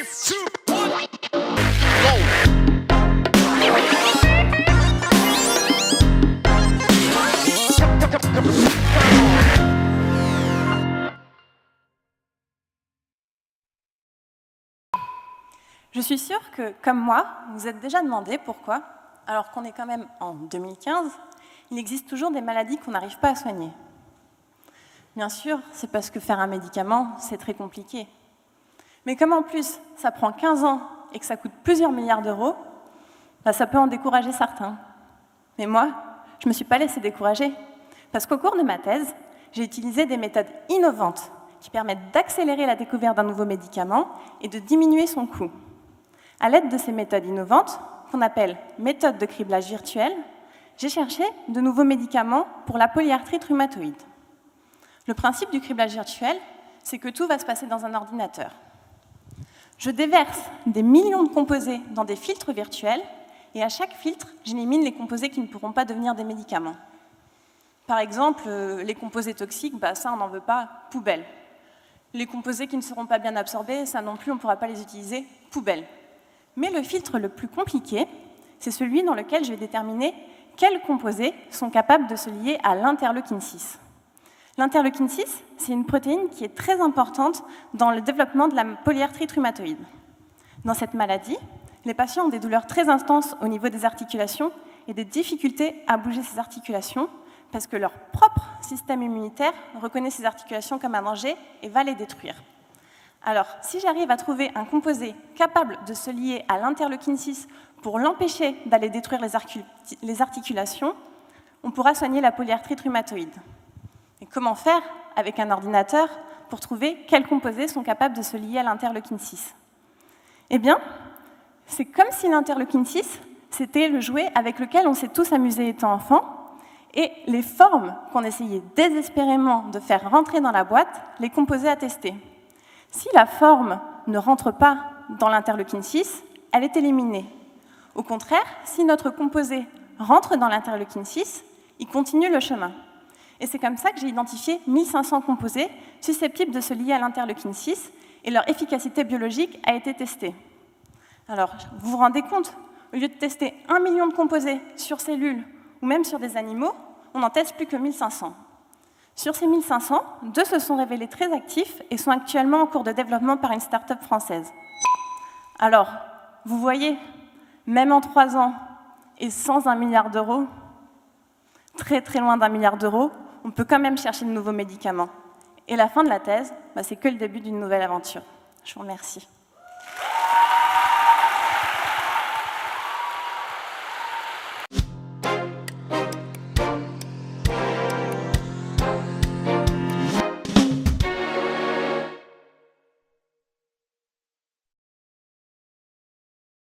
Je suis sûre que, comme moi, vous vous êtes déjà demandé pourquoi, alors qu'on est quand même en 2015, il existe toujours des maladies qu'on n'arrive pas à soigner. Bien sûr, c'est parce que faire un médicament, c'est très compliqué. Mais comme en plus, ça prend 15 ans et que ça coûte plusieurs milliards d'euros, ça peut en décourager certains. Mais moi, je ne me suis pas laissée décourager, parce qu'au cours de ma thèse, j'ai utilisé des méthodes innovantes qui permettent d'accélérer la découverte d'un nouveau médicament et de diminuer son coût. À l'aide de ces méthodes innovantes, qu'on appelle méthodes de criblage virtuel, j'ai cherché de nouveaux médicaments pour la polyarthrite rhumatoïde. Le principe du criblage virtuel, c'est que tout va se passer dans un ordinateur. Je déverse des millions de composés dans des filtres virtuels, et à chaque filtre, j'élimine les composés qui ne pourront pas devenir des médicaments. Par exemple, les composés toxiques, ça on n'en veut pas, poubelle. Les composés qui ne seront pas bien absorbés, ça non plus, on ne pourra pas les utiliser, poubelle. Mais le filtre le plus compliqué, c'est celui dans lequel je vais déterminer quels composés sont capables de se lier à l'interleukine 6. L'interleukine 6, c'est une protéine qui est très importante dans le développement de la polyarthrite rhumatoïde. Dans cette maladie, les patients ont des douleurs très intenses au niveau des articulations et des difficultés à bouger ces articulations parce que leur propre système immunitaire reconnaît ces articulations comme un danger et va les détruire. Alors, si j'arrive à trouver un composé capable de se lier à l'interleukine 6 pour l'empêcher d'aller détruire les articulations, on pourra soigner la polyarthrite rhumatoïde. Et comment faire avec un ordinateur pour trouver quels composés sont capables de se lier à l'interleukine 6 ? Eh bien, c'est comme si l'interleukine 6, c'était le jouet avec lequel on s'est tous amusés étant enfants, et les formes qu'on essayait désespérément de faire rentrer dans la boîte, les composaient à tester. Si la forme ne rentre pas dans l'interleukine 6, elle est éliminée. Au contraire, si notre composé rentre dans l'interleukine 6, il continue le chemin. Et c'est comme ça que j'ai identifié 1500 composés susceptibles de se lier à l'interleukine 6, et leur efficacité biologique a été testée. Alors, vous vous rendez compte, au lieu de tester 1 million de composés sur cellules ou même sur des animaux, on n'en teste plus que 1500. Sur ces 1500, 2 se sont révélés très actifs et sont actuellement en cours de développement par une start-up française. Alors, vous voyez, même en 3 ans et sans 1 milliard d'euros, très très loin d'1 milliard d'euros, on peut quand même chercher de nouveaux médicaments. Et la fin de la thèse, c'est que le début d'une nouvelle aventure. Je vous remercie.